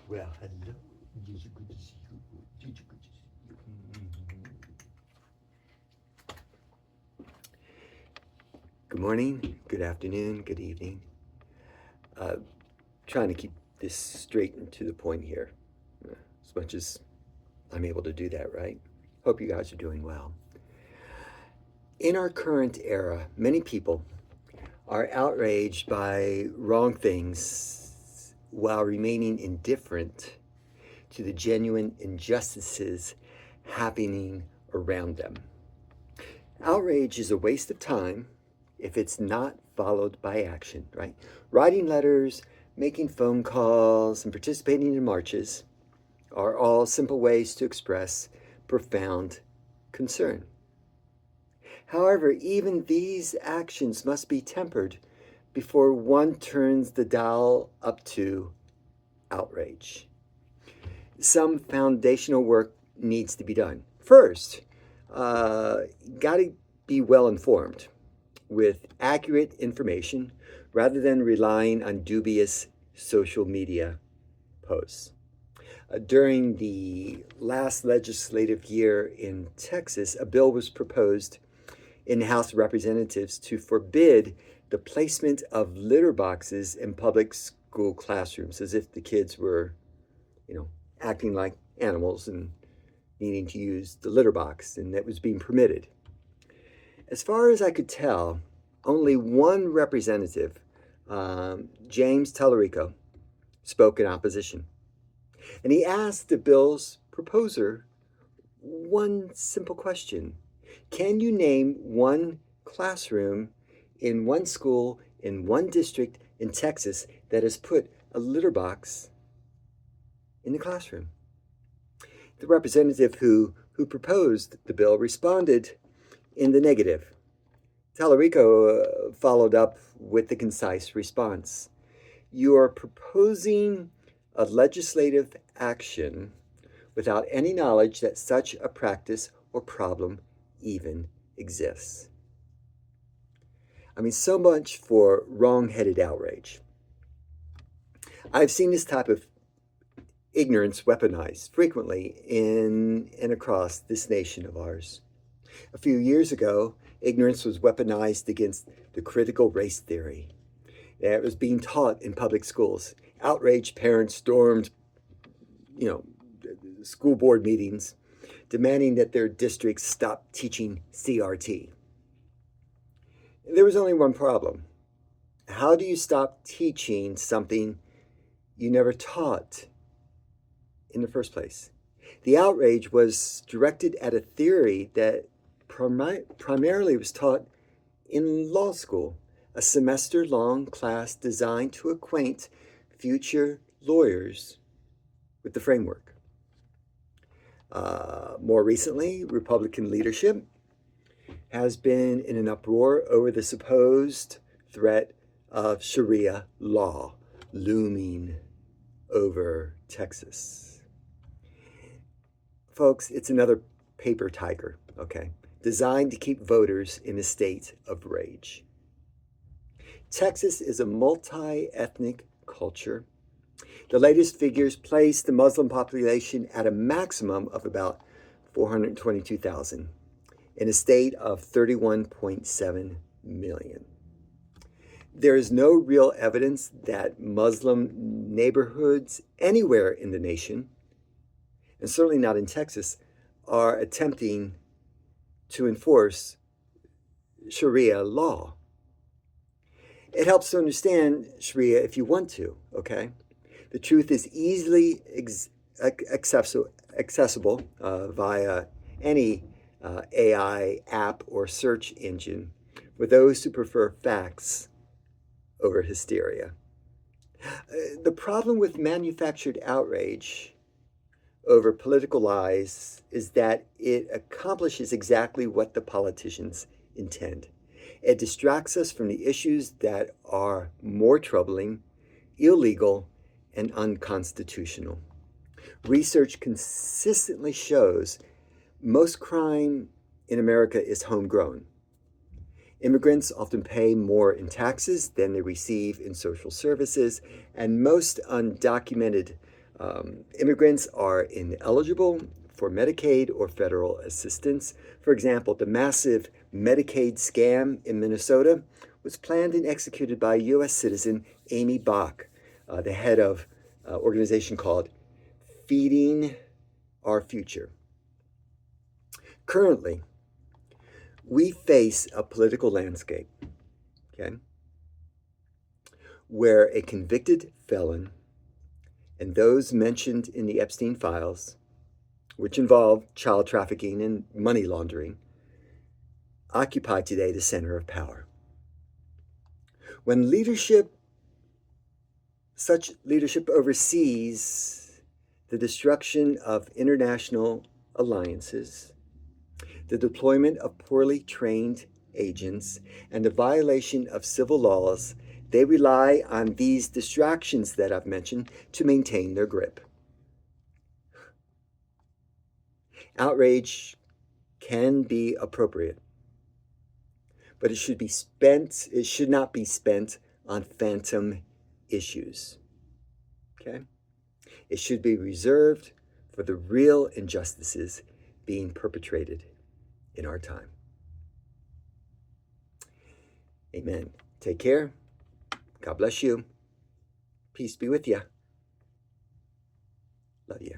Well, hello. It is good to see you. It is good to see you. Good morning, good afternoon, good evening. Trying to keep this straight and to the point here, as much as I'm able to do that, right? Hope you guys are doing well. In our current era, many people are outraged by wrong things while remaining indifferent to the genuine injustices happening around them. Outrage is a waste of time if it's not followed by action, right? Writing letters, making phone calls, and participating in marches are all simple ways to express profound concern. However, even these actions must be tempered before one turns the dial up to outrage. Some foundational work needs to be done. First, got to be well informed with accurate information rather than relying on dubious social media posts. During the last legislative year in Texas, a bill was proposed in the House of Representatives to forbid the placement of litter boxes in public school classrooms, as if the kids were, acting like animals and needing to use the litter box, and that was being permitted. As far as I could tell, only one representative, James Tallarico, spoke in opposition. And he asked the bill's proposer one simple question. Can you name one classroom in one school in one district in Texas that has put a litter box in the classroom? The representative who proposed the bill responded in the negative. Tallarico followed up with the concise response. You are proposing a legislative action without any knowledge that such a practice or problem even exists. So much for wrong-headed outrage. I've seen this type of ignorance weaponized frequently in and across this nation of ours. A few years ago, ignorance was weaponized against the critical race theory that was being taught in public schools. Outraged parents stormed, school board meetings, demanding that their districts stop teaching CRT. There was only one problem. How do you stop teaching something you never taught in the first place? The outrage was directed at a theory that primarily was taught in law school, a semester-long class designed to acquaint future lawyers with the framework. More recently, Republican leadership has been in an uproar over the supposed threat of Sharia law looming over Texas. Folks, it's another paper tiger, okay, designed to keep voters in a state of rage. Texas is a multi-ethnic culture. The latest figures place the Muslim population at a maximum of about 422,000 in a state of 31.7 million. There is no real evidence that Muslim neighborhoods anywhere in the nation, and certainly not in Texas, are attempting to enforce Sharia law. It helps to understand Sharia if you want to, okay? The truth is easily accessible via any AI app or search engine for those who prefer facts over hysteria. The problem with manufactured outrage over political lies is that it accomplishes exactly what the politicians intend. It distracts us from the issues that are more troubling, illegal, and unconstitutional. Research consistently shows most crime in America is homegrown. Immigrants often pay more in taxes than they receive in social services, and most undocumented Immigrants are ineligible for Medicaid or federal assistance. For example, the massive Medicaid scam in Minnesota was planned and executed by U.S. citizen Amy Bach, the head of an organization called Feeding Our Future. Currently, we face a political landscape, okay, where a convicted felon and those mentioned in the Epstein files, which involve child trafficking and money laundering, occupy today the center of power. When such leadership oversees the destruction of international alliances, the deployment of poorly trained agents, and the violation of civil laws, they rely on these distractions that I've mentioned to maintain their grip. Outrage can be appropriate, but it should not be spent on phantom issues. Okay? It should be reserved for the real injustices being perpetrated in our time. Amen. Take care. God bless you. Peace be with you. Love you.